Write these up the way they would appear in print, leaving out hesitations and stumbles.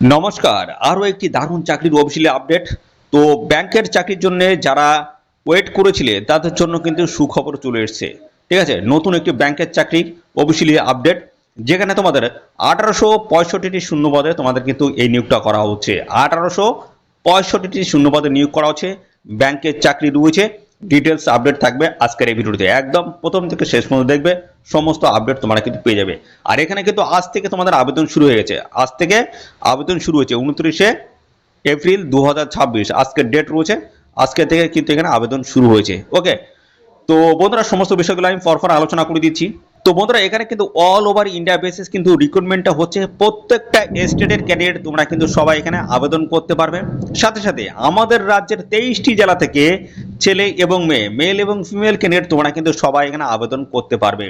নমস্কার। আরো একটি দারুণ চাকরির অফিসিয়ালি আপডেট। তো ব্যাংকের চাকরির জন্য যারা ওয়েট করেছিলেন তাদের জন্য কিন্তু সুখবর চলে এসেছে। ঠিক আছে? নতুন একটি ব্যাংকের চাকরির অফিসিয়ালি আপডেট, যেখানে তোমাদের 1865টি শূন্যপদে তোমাদের কিন্তু এই নিয়োগটা করা হচ্ছে। 1865টি শূন্যপদে নিয়োগ করা হচ্ছে। ব্যাংকের চাকরি রয়েছে। ডিটেলস আপডেট থাকবে আজকের এই ভিডিওতে। একদম প্রথম থেকে শেষ পর্যন্ত দেখবে, সমস্ত আপডেট তোমরা কিন্তু পেয়ে যাবে। আর এখানে কিন্তু আজ থেকে তোমাদের আবেদন শুরু হয়ে গেছে। আজ থেকে আবেদন শুরু হয়েছে 29শে এপ্রিল 2026, আজকের ডেট রয়েছে। আজকে থেকে কিন্তু এখানে আবেদন শুরু হয়েছে। ওকে, তো বন্ধুরা সমস্ত বিষয়গুলো আমি পরপর আলোচনা করে দিচ্ছি। তো বন্ধুরা এখানে কিন্তু অল ওভার ইন্ডিয়া বেসিস কিন্তু রিক্রুটমেন্টটা হচ্ছে। প্রত্যেকটা স্টেটের ক্যান্ডিডেট তোমরা কিন্তু সবাই এখানে আবেদন করতে পারবে। সাথে সাথে আমাদের রাজ্যের 23টি জেলা থেকে ছেলে এবং মেয়ে, মেল এবং ফিমেল ক্যান্ডিডেট তোমরা কিন্তু সবাই এখানে আবেদন করতে পারবে।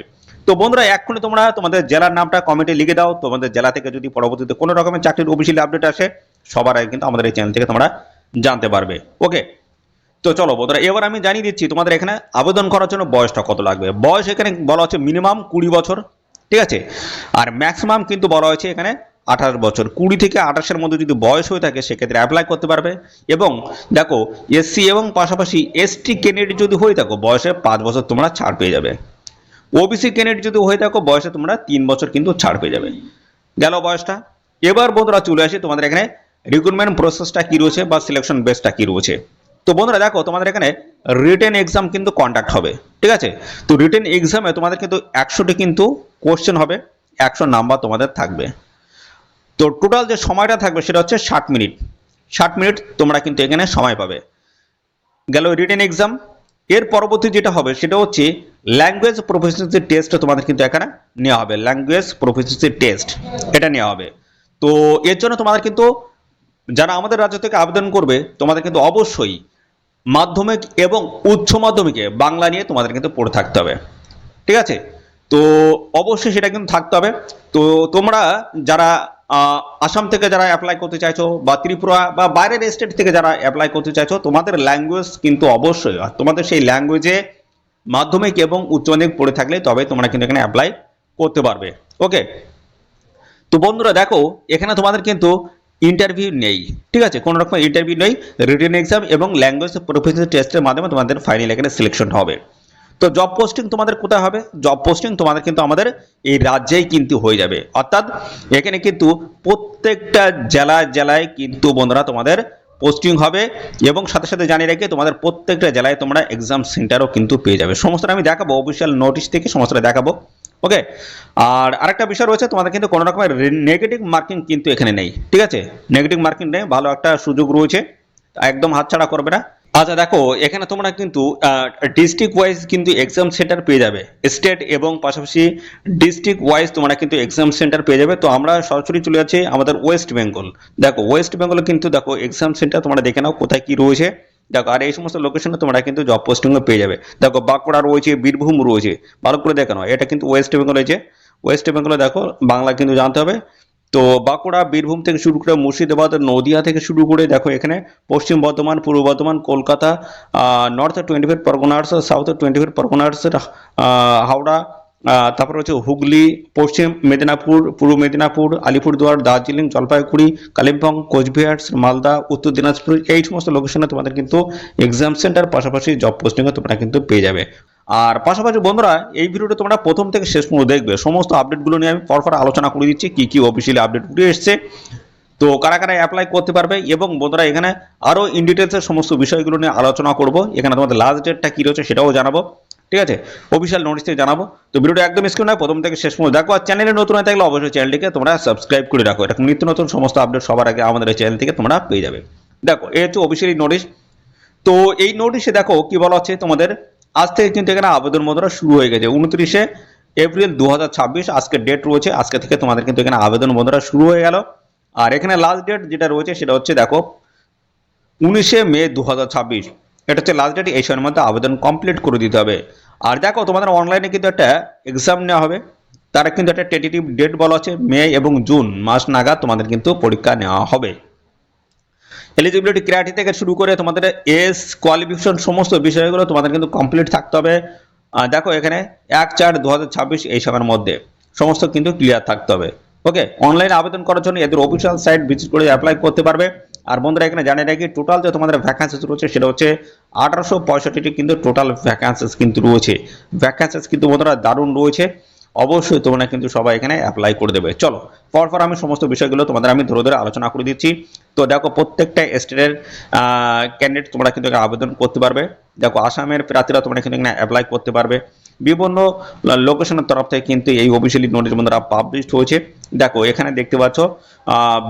তো বন্ধুরা এক্ষুনি তোমরা তোমাদের জেলার নামটা কমেন্টে লিখে দাও। তোমাদের জেলা থেকে যদি পরবর্তীতে কোনো রকমের চাকরির অফিসিয়ালি আপডেট আসে, সবার আগে কিন্তু আমাদের এই চ্যানেল থেকে তোমরা জানতে পারবে। ওকে, তো চলো বন্ধুরা এবার আমি জানিয়ে দিচ্ছি তোমাদের এখানে আবেদন করার জন্য বয়সটা কত লাগবে। বয়স এখানে বলা হচ্ছে মিনিমাম 20 বছর, ঠিক আছে? আর ম্যাক্সিমাম কিন্তু বলা হয়েছে এখানে 28 বছর। 20 থেকে 28-এর মধ্যে যদি বয়স হয়ে থাকে সেক্ষেত্রে অ্যাপ্লাই করতে পারবে। এবং দেখো এসসি এবং পাশাপাশি এসটি ক্যান্ডিডেট যদি হয়ে থাকো বয়সে 5 বছর তোমরা ছাড় পেয়ে যাবে। ওবিসি ক্যান্ডিডেট যদি হয়ে থাকো বয়সে তোমরা 3 বছর কিন্তু ছাড় পেয়ে যাবে। গেল বয়সটা। এবার বন্ধুরা চলে আসি তোমাদের এখানে রিক্রুটমেন্ট প্রসেসটা কি রয়েছে বা সিলেকশন বেসটা কি রয়েছে। তো বন্ধুরা দেখো তোমাদের এখানে রিটেন এক্সাম কিন্তু কন্ডাক্ট হবে, ঠিক আছে? তো রিটেন এক্সামে তোমাদের কিন্তু 100টি কিন্তু কোশ্চেন হবে, 100 নাম্বার তোমাদের থাকবে। তো টোটাল যে সময়টা থাকবে সেটা হচ্ছে 60 মিনিট। 60 মিনিট তোমরা কিন্তু এখানে সময় পাবে। গেল রিটেন এক্সাম। এর পরবর্তী যেটা হবে সেটা হচ্ছে ল্যাঙ্গুয়েজ প্রফিসিয়েন্সি টেস্ট তোমাদের কিন্তু এখানে নেওয়া হবে। ল্যাঙ্গুয়েজ প্রফিসিয়েন্সি টেস্ট এটা নেওয়া হবে। তো এর জন্য তোমাদের কিন্তু যারা আমাদের রাজ্য থেকে আবেদন করবে তোমাদের কিন্তু অবশ্যই মাধ্যমিক এবং উচ্চ মাধ্যমিকে বাংলা নিয়ে তোমাদের কিন্তু পড়ে থাকতে হবে, ঠিক আছে? তো অবশ্যই সেটা কিন্তু থাকতে হবে। তো তোমরা যারা আসাম থেকে যারা অ্যাপ্লাই করতে চাইছো বা ত্রিপুরা বা বাইরের স্টেট থেকে যারা অ্যাপ্লাই করতে চাইছো, তোমাদের ল্যাঙ্গুয়েজ কিন্তু অবশ্যই, আর তোমাদের সেই ল্যাঙ্গুয়েজে মাধ্যমিক এবং উচ্চ মাধ্যমিক পড়ে থাকলে তবে তোমরা কিন্তু এখানে অ্যাপ্লাই করতে পারবে। ওকে, তো বন্ধুরা দেখো এখানে তোমাদের কিন্তু ইন্টারভিউ নেই, ঠিক আছে? কোনো রকম ইন্টারভিউ নেই। রিটেন এক্সাম এবং ল্যাঙ্গুয়েজ প্রফিসিয়েন্সি টেস্টের মাধ্যমে তোমাদের ফাইনাল এখানে সিলেকশন হবে। তো জব পোস্টিং তোমাদের কোথায় হবে? জব পোস্টিং তোমাদের কিন্তু আমাদের এই রাজ্যেই কিন্তু হয়ে যাবে। অর্থাৎ এখানে কিন্তু প্রত্যেকটা জেলায় জেলায় কিন্তু বন্ধুরা তোমাদের পোস্টিং হবে। এবং সাথে সাথে জানিয়ে রেখে তোমাদের প্রত্যেকটা জেলায় তোমরা এক্সাম সেন্টারও কিন্তু পেয়ে যাবে। সমস্তটা আমি দেখাবো অফিসিয়াল নোটিশ থেকে, সমস্তটা দেখাবো। ওকে, আর আরেকটা বিষয় রয়েছে, তোমাদের কিন্তু কোনো রকমের নেগেটিভ মার্কিং কিন্তু এখানে নেই, ঠিক আছে? নেগেটিভ মার্কিং নেই, ভালো একটা সুযোগ রয়েছে, একদম হাতছাড়া করবে না। আচ্ছা দেখো এখানে তোমরা কিন্তু ডিস্ট্রিক্ট ওয়াইজ কিন্তু এক্সাম সেন্টার পেয়ে যাবে। স্টেট এবং পাশাপাশি ডিস্ট্রিক্ট ওয়াইজ তোমরা কিন্তু এক্সাম সেন্টার পেয়ে যাবে। তো আমরা সরাসরি চলে যাচ্ছি আমাদের ওয়েস্ট বেঙ্গল। দেখো ওয়েস্ট বেঙ্গলে কিন্তু দেখো এক্সাম সেন্টার তোমরা দেখে নাও কোথায় কি রয়েছে। দেখো আর এই সমস্ত লোকেশনে তোমরা কিন্তু জব পোস্টিংও পেয়ে যাবে। দেখো বাঁকুড়া রয়েছে, বীরভূম রয়েছে, ভালো করে দেখে নাও। এটা কিন্তু ওয়েস্ট বেঙ্গল রয়েছে। ওয়েস্ট বেঙ্গলে দেখো বাংলা কিন্তু জানতে হবে। তো বাঁকুড়া, বীরভূম থেকে শুরু করে মুর্শিদাবাদ, নদিয়া থেকে শুরু করে দেখো এখানে পশ্চিম বর্ধমান, পূর্ব বর্ধমান, কলকাতা, নর্থ 24 পরগনাস, সাউথ 24 পরগনাস, হাওড়া, তারপর হচ্ছে হুগলি, পশ্চিম মেদিনীপুর, পূর্ব মেদিনীপুর, আলিপুরদুয়ার, দার্জিলিং, জলপাইগুড়ি, কালিম্পং, কোচবিহার, মালদা, উত্তর দিনাজপুর, এই সমস্ত লোকেশনে তোমাদের কিন্তু এক্সাম সেন্টার পাশাপাশি জব পোস্টিংও তোমরা কিন্তু পেয়ে যাবে। আর পাশাপাশি বন্ধুরা এই ভিডিওটা তোমরা প্রথম থেকে শেষ পর্যন্ত দেখবে। সমস্ত আপডেটগুলো নিয়ে আমি পরপর আলোচনা করে দিচ্ছি কি কি অফিসিয়ালি আপডেটগুলো এসছে। তো কারা কারা অ্যাপ্লাই করতে পারবে এবং বন্ধুরা এখানে আরও ইন ডিটেলসের সমস্ত বিষয়গুলো নিয়ে আলোচনা করব। এখানে তোমাদের লাস্ট ডেটটা কী রয়েছে সেটাও জানাবো, ঠিক আছে? অফিসিয়াল নোটিস থেকে জানাবো। তো ভিডিওটা একদম স্ক্রিন নয়, প্রথম থেকে শেষ পর্যন্ত দেখো। আর চ্যানেলে নতুন হয়ে থাকলে অবশ্যই চ্যানেলটিকে তোমরা সাবস্ক্রাইব করে রাখো। এরকম নিত্য নতুন সমস্ত আপডেট সবার আগে আমাদের এই চ্যানেল থেকে তোমরা পেয়ে যাবে। দেখো এই হচ্ছে অফিসিয়ালি নোটিশ। তো এই নোটিশে দেখো কি বলা হচ্ছে, তোমাদের আজ থেকে কিন্তু এখানে আবেদন বন্ধুরা শুরু হয়ে গেছে। 29শে এপ্রিল 2026 আজকে ডেট রয়েছে। আজকে থেকে তোমাদের কিন্তু এখানে আবেদন বন্ধুরা শুরু হয়ে গেল। আর এখানে লাস্ট ডেট যেটা রয়েছে সেটা হচ্ছে দেখো 19শে মে 2026, এটা হচ্ছে লাস্ট ডেট। এই সময়ের মধ্যে আবেদন কমপ্লিট করে দিতে হবে। আর দেখো তোমাদের অনলাইনে কিন্তু একটা এক্সাম নেওয়া হবে। তারা কিন্তু একটা টেন্টেটিভ ডেট বলা হচ্ছে মে এবং জুন মাস নাগাদ তোমাদের কিন্তু পরীক্ষা নেওয়া হবে। এলিজিবিলিটি ক্রাইটেরিয়া থেকে শুরু করে তোমাদের এজ, কোয়ালিফিকেশন, সমস্ত বিষয়গুলো তোমাদের কিন্তু কমপ্লিট থাকতে হবে। দেখো এখানে 1/4/2026 এই সময়ের মধ্যে সমস্ত কিন্তু ক্লিয়ার থাকতে হবে। ওকে, অনলাইনে আবেদন করার জন্য এদের অফিসিয়াল সাইট ভিজিট করে অ্যাপ্লাই করতে পারবে। আর বন্ধুরা এখানে জানিয়ে রাখি টোটাল যে তোমাদের ভ্যাকান্সিস রয়েছে সেটা হচ্ছে 1865টি কিন্তু টোটাল ভ্যাকান্সিস কিন্তু রয়েছে। ভ্যাকান্সিস কিন্তু বন্ধুরা দারুণ রয়েছে, অবশ্যই তোমরা কিন্তু সবাই এখানে অ্যাপ্লাই করে দেবে। চলো পরপর আমি সমস্ত বিষয়গুলো তোমাদের আমি ধরে ধরে আলোচনা করে দিচ্ছি। তো দেখো প্রত্যেকটা স্টেটের ক্যান্ডিডেট তোমরা কিন্তু এখানে আবেদন করতে পারবে। দেখো আসামের প্রার্থীরা তোমরা কিন্তু এখানে অ্যাপ্লাই করতে পারবে। বিভিন্ন লোকেশনের তরফ থেকে কিন্তু এই অফিসিয়ালি নোটিশ বন্ধুরা পাবলিশড হয়েছে। দেখো এখানে দেখতে পাচ্ছ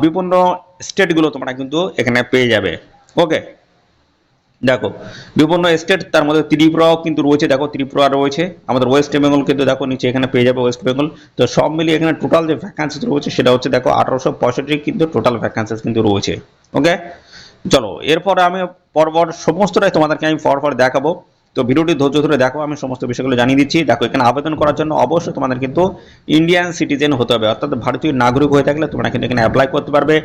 বিভিন্ন স্টেটগুলো তোমরা কিন্তু এখানে পেয়ে যাবে। ওকে, দেখো বিভিন্ন স্টেট, তার মধ্যে ত্রিপুরাও কিন্তু রয়েছে। দেখো ত্রিপুরা রয়েছে, আমাদের ওয়েস্ট বেঙ্গল কিন্তু দেখো নিচে এখানে পেয়ে যাবে ওয়েস্ট বেঙ্গল। তো সব মিলিয়ে এখানে টোটাল যে ভ্যাকান্সিস রয়েছে সেটা হচ্ছে দেখো 1865 কিন্তু টোটাল ভ্যাকান্সিস কিন্তু রয়েছে। ওকে, চলো এরপরে আমি পরপর সমস্তটাই তোমাদেরকে আমি পরপর দেখাবো। তো ভিডিওটি ধৈর্য ধরে দেখো, আমি সমস্ত বিষয়গুলো জানিয়ে দিচ্ছি। দেখো এখানে আবেদন করার জন্য অবশ্যই তোমাদের কিন্তু ইন্ডিয়ান সিটিজেন হতে হবে, অর্থাৎ ভারতীয় নাগরিক হয়ে থাকলে তোমরা কিন্তু এখানে অ্যাপ্লাই করতে পারবে।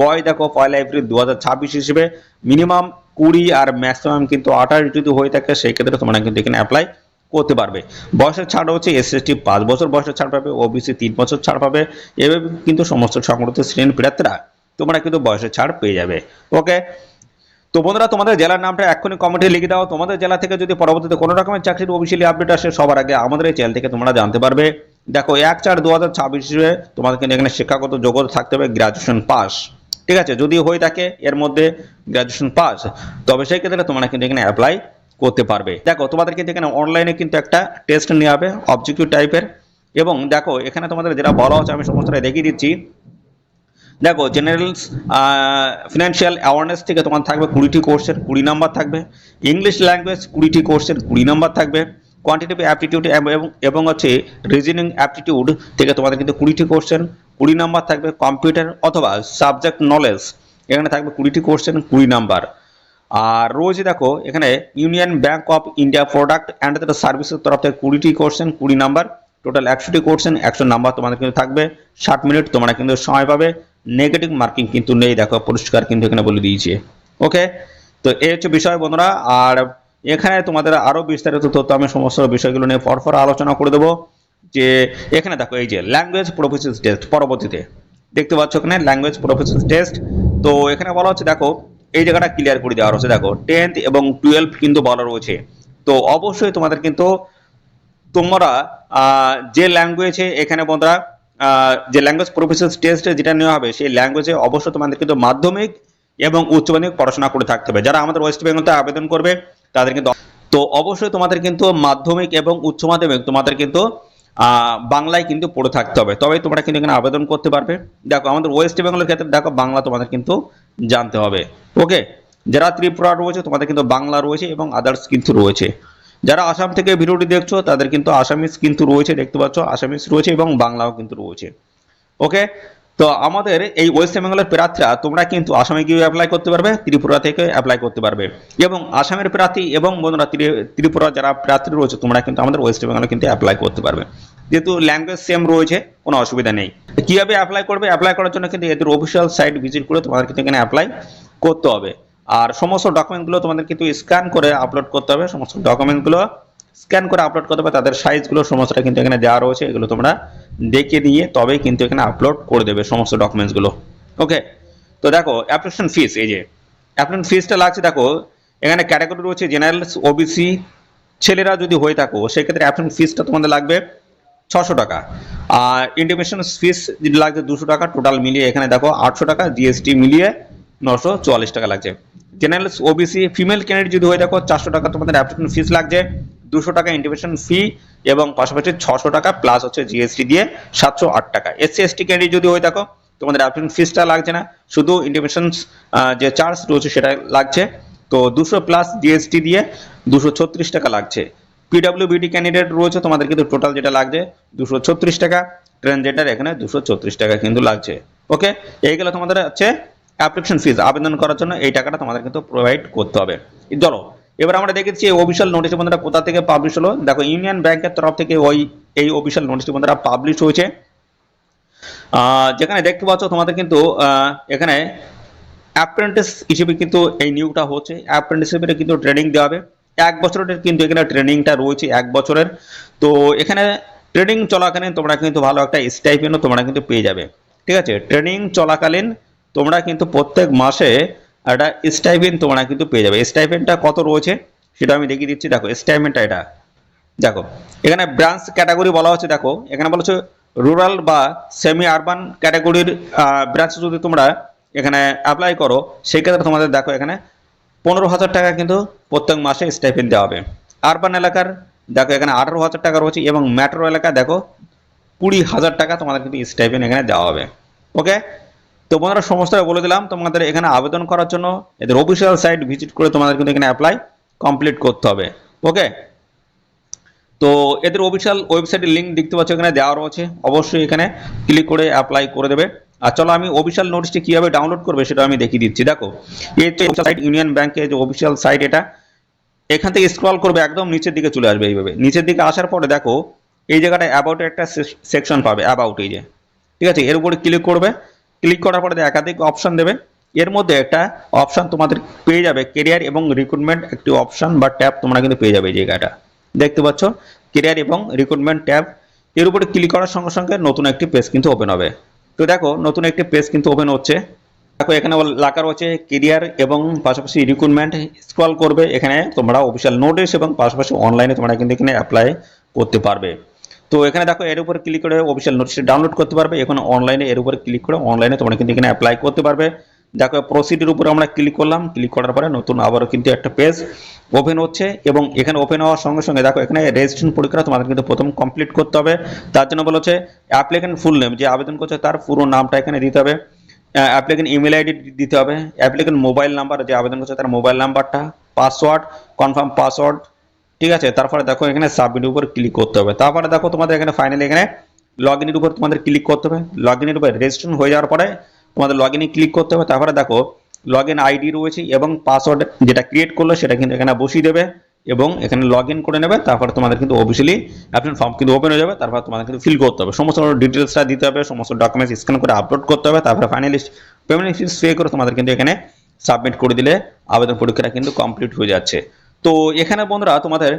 বয় দেখো 1 এপ্রিল 2026 হিসেবে মিনিমাম 20 আর ম্যাক্সিমাম কিন্তু 28 যদি হয়ে থাকে সেই ক্ষেত্রে তোমরা কিন্তু এখানে অ্যাপ্লাই করতে পারবে। বয়সের ছাড় হচ্ছে এসএসটি 5 বছর বয়সের ছাড় পাবে, ওবিসি 3 বছর ছাড় পাবে। এভাবে কিন্তু সমস্ত সংগঠিত শ্রেণীর প্রার্থীরা তোমরা কিন্তু বয়সের ছাড় পেয়ে যাবে। ওকে, তো বন্ধুরা তোমাদের জেলার নামটা এক্ষুনি কমেন্টে লিখে দাও। তোমাদের জেলা থেকে যদি পরবর্তীতে কোনো রকমের চাকরির অফিসিয়ালি আপডেট আসে সবার আগে আমাদের এই চ্যানেল থেকে তোমরা জানতে পারবে। দেখো 1/4/2026 তোমাদের কিন্তু এখানে শিক্ষাগত যোগ্যতা থাকতে হবে গ্রাজুয়েশন পাস। ঠিক আছে, যদি হয়ে থাকে এর মধ্যে গ্রাজুয়েশন পাস, তবে সেই ক্ষেত্রে তোমরা কিন্তু এখানে অ্যাপ্লাই করতে পারবে। দেখো তোমাদের কিন্তু এখানে অনলাইনে কিন্তু একটা টেস্ট নেওয়া হবে অবজেক্টিভ টাইপের। এবং দেখো এখানে তোমাদের যেটা বলা হচ্ছে আমি সমস্তটা দেখিয়ে দিচ্ছি। দেখো জেনারেল ফিনান্সিয়াল অ্যাওয়ারনেস থেকে তোমার থাকবে 20টি কোর্সের 20 নাম্বার থাকবে। ইংলিশ ল্যাঙ্গুয়েজ 20টি কোর্সের 20 নাম্বার থাকবে। কোয়ান্টিটেটিভ অ্যাপটিটিউড এবং হচ্ছে রিজনিং অ্যাপটিটিউড থেকে তোমাদের কিন্তু 20টি কোর্সের 20 নাম্বার থাকবে। কম্পিউটার অথবা সাবজেক্ট নলেজ এখানে থাকবে 20টি কোর্সের 20 নাম্বার। আর রোজ দেখো এখানে union bank of India product and সার্ভিসের তরফ থেকে 20টি কোর্সেন 20 নাম্বার। টোটাল 100টি কোর্সেন 100 নাম্বার তোমাদের কিন্তু থাকবে। 60 মিনিট তোমরা কিন্তু সময় পাবে। নেগেটিভ মার্কিং কিন্তু নেই, দেখো পরিষ্কার কিন্তু এখানে বলে দিয়েছে। ওকে, তো এই হচ্ছে বিষয় বন্ধুরা। আর এখানে তোমাদের আরো বিস্তারিত তথ্য আমি সমস্ত বিষয়গুলো নিয়ে পরপর আলোচনা করে দেবো। যে এখানে দেখো এই যে ল্যাঙ্গুয়েজ প্রফিসিয়েন্সি টেস্ট পরবর্তীতে দেখতে পাচ্ছ এখানে ল্যাঙ্গুয়েজ প্রফিসিয়েন্সি টেস্ট। তো এখানে বলা হচ্ছে দেখো এই জায়গাটা ক্লিয়ার করে দেওয়া হচ্ছে। দেখো 10th এবং 12th কিন্তু বলা রয়েছে। তো অবশ্যই তোমাদের কিন্তু তোমরা যে ল্যাঙ্গুয়েজে এখানে বন্ধুরা যে ল্যাঙ্গুয়েজ প্রফিসিয়েন্সি টেস্টে যেটা নেওয়া হবে সেই ল্যাঙ্গুয়েজে অবশ্যই তোমাদের কিন্তু মাধ্যমিক এবং উচ্চ মাধ্যমিক পড়াশোনা করে থাকতে হবে। যারা আমাদের ওয়েস্ট বেঙ্গলতে আবেদন করবে তাদের কিন্তু তো অবশ্যই তোমাদের কিন্তু মাধ্যমিক এবং উচ্চ মাধ্যমিক তোমাদের কিন্তু বাংলায় কিন্তু পড়ে থাকতে হবে, তবেই তোমরা কিন্তু এখানে আবেদন করতে পারবে। দেখো আমাদের ওয়েস্ট বেঙ্গলের ক্ষেত্রে দেখো বাংলা তোমাদের কিন্তু জানতে হবে। ওকে, যারা ত্রিপুরা রয়েছে তোমাদের কিন্তু বাংলা রয়েছে এবং আদার্স কিন্তু রয়েছে। যারা আসাম থেকে ভিডিওটি দেখছো তাদের কিন্তু আসামিস কিন্তু রয়েছে, দেখতে পাচ্ছ আসামিস রয়েছে এবং বাংলাও কিন্তু রয়েছে। ওকে, তো আমাদের এই ওয়েস্ট বেঙ্গলের প্রার্থীরা তোমরা কিন্তু আসামে গিয়ে অ্যাপ্লাই করতে পারবে, ত্রিপুরা থেকে অ্যাপ্লাই করতে পারবে। এবং আসামের প্রার্থী এবং বন্ধুরা ত্রিপুরা যারা প্রার্থী রয়েছে তোমরা কিন্তু আমাদের ওয়েস্ট বেঙ্গলে কিন্তু অ্যাপ্লাই করতে পারবে, যেহেতু ল্যাঙ্গুয়েজ সেম রয়েছে, কোনো অসুবিধা নেই। কিভাবে অ্যাপ্লাই করবে? অ্যাপ্লাই করার জন্য কিন্তু এদের অফিসিয়াল সাইট ভিজিট করে তোমাদের কিন্তু এখানে অ্যাপ্লাই করতে হবে। আর সমস্ত ডকুমেন্টগুলো তোমাদের কিন্তু স্ক্যান করে আপলোড করতে হবে। সমস্ত ডকুমেন্টগুলো স্ক্যান করে আপলোড করতে হবে, তাদের সাইজগুলো সমস্তটা কিন্তু এখানে দেওয়া রয়েছে। এগুলো তোমরা দেখে নিয়ে তবেই কিন্তু এখানে আপলোড করে দেবে সমস্ত ডকুমেন্টসগুলো। ওকে, তো দেখো অ্যাপ্লিকেশন ফিস, এই যে অ্যাপ্লিকেশন ফিসটা লাগছে। দেখো এখানে ক্যাটাগরি রয়েছে জেনারেল, ওবিসি। ছেলেরা যদি হয়ে থাকো সেক্ষেত্রে অ্যাপ্লিকেশন ফিসটা তোমাদের লাগবে 600 টাকা। আর ইন্টিমেশন ফিস লাগছে 200 টাকা। টোটাল মিলিয়ে এখানে দেখো 800 টাকা, জিএসটি মিলিয়ে 944 টাকা লাগছে। জেনারেল, ওবিসি, ফিমেল ক্যান্ডিডেট যদি হয়ে থাকো 400 টাকা তোমাদের অ্যাপ্লিকেশন ফিস লাগছে, 200 টাকা ইন্টিমেশন ফি এবং পাশাপাশি 600 টাকা প্লাস হচ্ছে জিএসটি দিয়ে 708 টাকা। এসসি এসটি ক্যান্ডিডেট যদি হয়ে থাকো তোমাদের অ্যাপ্লিকেশন ফিসটা লাগছে না, শুধু ইন্টিমেশন যে চার্জ রয়েছে সেটা লাগছে। তো 200 প্লাস জিএসটি দিয়ে 236 টাকা লাগছে। পিডব্লিউবিডি ক্যান্ডিডেট রয়েছে তোমাদের কিন্তু টোটাল যেটা লাগছে 236 টাকা। ট্রান্সজেন্ডার এখানে 234 টাকা কিন্তু লাগছে। ওকে, এইগুলো তোমাদের হচ্ছে অ্যাপ্লিকেশন ফিস, আবেদন করার জন্য এই টাকাটা তোমাদের কিন্তু প্রোভাইড করতে হবে। চলো এবার আমরা দেখেছি অফিসিয়াল নোটিশ বন্ধুরা কোথা থেকে পাবলিশ হলো। দেখো ইউনিয়ন ব্যাংকের তরফ থেকে এই অফিসিয়াল নোটিশ বন্ধুরা পাবলিশ হয়েছে। যেখানে দেখতে পাচ্ছ তোমাদের কিন্তু এখানে অ্যাপ্রেন্টিস হিসেবে কিন্তু এই নিয়োগটা হচ্ছে। অ্যাপ্রেন্টিস হিসেবে কিন্তু ট্রেনিং দেওয়া হবে 1 বছরের, কিন্তু এখানে ট্রেনিংটা রয়েছে 1 বছরের। তো এখানে ট্রেনিং চলাকালীন তোমরা কিন্তু ভালো একটা স্টাইপেন্ডও তোমরা কিন্তু পেয়ে যাবে। ঠিক আছে, ট্রেনিং চলাকালীন তোমরা কিন্তু প্রত্যেক মাসে একটা স্টাইপেন্ড তোমরা কিন্তু পেয়ে যাবে। স্টাইপেন্ডটা কত রয়েছে সেটা আমি দেখিয়ে দিচ্ছি। দেখো স্টাইপেন্ডটা এটা দেখো, এখানে ব্রাঞ্চ ক্যাটাগরি বলা হচ্ছে। দেখো এখানে বলা হচ্ছে রুরাল বা সেমি আরবান ক্যাটাগরির ব্রাঞ্চ যদি তোমরা এখানে অ্যাপ্লাই করো, সেক্ষেত্রে তোমাদের দেখো এখানে 15,000 টাকা কিন্তু প্রত্যেক মাসে স্টাইপেন্ড দেওয়া হবে। আরবান এলাকার দেখো এখানে 18,000 টাকা রয়েছে, এবং মেট্রো এলাকা দেখো 20,000 টাকা তোমাদের কিন্তু স্টাইপেন্ড এখানে দেওয়া হবে। ওকে, তো বন্ধুরা সমস্ত বলে দিলাম। তোমাদের এখানে আবেদন করার জন্য এদের অফিসিয়াল সাইট ভিজিট করে তোমাদের কিন্তু এখানে অ্যাপ্লাই কমপ্লিট করতে হবে। ওকে, তো এদের অফিসিয়াল ওয়েবসাইটের লিঙ্ক দেখতে পাচ্ছ এখানে দেওয়া রয়েছে, অবশ্যই এখানে ক্লিক করে অ্যাপ্লাই করে দেবে। আর চলো আমি অফিসিয়াল নোটিশটি কীভাবে ডাউনলোড করবে সেটা আমি দেখিয়ে দিচ্ছি। দেখো এই হচ্ছে সাইট, ইউনিয়ন ব্যাংকের যে অফিসিয়াল সাইট এটা। এখান থেকে স্ক্রল করবে একদম নিচের দিকে চলে আসবে। এইভাবে নিচের দিকে আসার পরে দেখো এই জায়গাটায় অ্যাবাউটের একটা সেকশন পাবে, অ্যাবাউট এই যে, ঠিক আছে, এর উপরে ক্লিক করবে। ক্লিক করার পরে একাধিক অপশন দেবে। এর মধ্যে একটা অপশন তোমাদের পেয়ে যাবে কেরিয়ার এবং রিক্রুটমেন্ট, একটি অপশন বা ট্যাব তোমরা কিন্তু পেয়ে যাবে। এই জায়গাটা দেখতে পাচ্ছ কেরিয়ার এবং রিক্রুটমেন্ট ট্যাব। এর উপরে ক্লিক করার সঙ্গে সঙ্গে নতুন একটি পেজ কিন্তু ওপেন হবে। তো দেখো নতুন একটি পেজ কিন্তু ওপেন হচ্ছে। দেখো এখানে লেখা রয়েছে কেরিয়ার এবং পাশাপাশি রিক্রুটমেন্ট। স্ক্রল করবে, এখানে তোমরা অফিসিয়াল নোটিশ এবং পাশাপাশি অনলাইনে তোমরা কিন্তু এখানে অ্যাপ্লাই করতে পারবে। তো এখানে দেখো এর উপরে ক্লিক করে অফিসিয়াল নোটিশটি ডাউনলোড করতে পারবে। এখন অনলাইনে এর উপরে ক্লিক করে অনলাইনে তোমরা কিন্তু এখানে অ্যাপ্লাই করতে পারবে। দেখো প্রসিডের উপরে আমরা ক্লিক করলাম, ক্লিক করার পরে নতুন আবারও কিন্তু একটা পেজ ওপেন হচ্ছে, এবং এখানে ওপেন হওয়ার সঙ্গে সঙ্গে দেখো এখানে রেজিস্ট্রেশন পরীক্ষা তোমাদের কিন্তু প্রথম কমপ্লিট করতে হবে। তার জন্য বলা হচ্ছে অ্যাপ্লিকেন্ট ফুল নেম, যে আবেদন করছে তার পুরো নামটা এখানে দিতে হবে। অ্যাপ্লিকেন্ট ইমেল আইডি দিতে হবে। অ্যাপ্লিকেন্ট মোবাইল নাম্বার, যে আবেদন করছে তার মোবাইল নাম্বারটা, পাসওয়ার্ড, কনফার্ম পাসওয়ার্ড, ঠিক আছে। তারপরে দেখো এখানে সাবমিটের উপর ক্লিক করতে হবে। তারপরে দেখো তোমাদের এখানে ফাইনালি এখানে লগ ইনের উপর তোমাদের ক্লিক করতে হবে। লগ ইনের উপর রেজিস্ট্রেশন হয়ে যাওয়ার পরে তোমাদের লগ ইনে ক্লিক করতে হবে। তারপরে দেখো লগ ইন আইডি রয়েছে এবং পাসওয়ার্ড যেটা ক্রিয়েট করলো সেটা কিন্তু এখানে বসিয়ে দেবে এবং এখানে লগ ইন করে নেবে। তারপরে তোমাদের কিন্তু অফিসিয়ালি অ্যাপ্লিকেশন ফর্ম কিন্তু ওপেন হয়ে যাবে। তারপর তোমাদের কিন্তু ফিল করতে হবে, সমস্ত ডিটেলসটা দিতে হবে, সমস্ত ডকুমেন্টস স্ক্যান করে আপলোড করতে হবে। তারপরে ফাইনালি পেমেন্ট ফিস পে করে তোমাদের কিন্তু এখানে সাবমিট করে দিলে আবেদন পরীক্ষাটা কিন্তু কমপ্লিট হয়ে যাচ্ছে। তো এখানে বন্ধুরা তোমাদের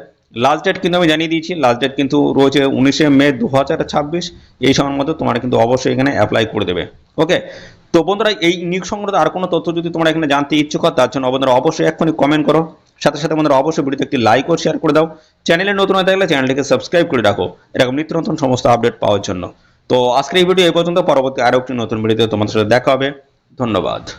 লাস্ট ডেট কিন্তু আমি জানিয়ে দিয়েছি। লাস্ট ডেট কিন্তু রয়েছে 19শে মে 2026। এই সময়ের মধ্যে তোমরা কিন্তু অবশ্যই এখানে অ্যাপ্লাই করে দেবে। ওকে, তো বন্ধুরা এই নিয়োগ সংক্রান্ত আর কোনো তথ্য যদি তোমরা এখানে জানতে ইচ্ছুক হও, তার জন্য বন্ধুরা অবশ্যই এক্ষুনি কমেন্ট করো। সাথে সাথে বন্ধুরা অবশ্যই ভিডিওতে একটি লাইক ও শেয়ার করে দাও। চ্যানেলে নতুন হয়ে থাকলে চ্যানেলটিকে সাবস্ক্রাইব করে রাখো এরকম নিত্য নতুন সমস্ত আপডেট পাওয়ার জন্য। তো আজকের এই ভিডিও এই পর্যন্ত, পরবর্তী আরও একটি নতুন ভিডিওতে তোমাদের সাথে দেখা হবে। ধন্যবাদ।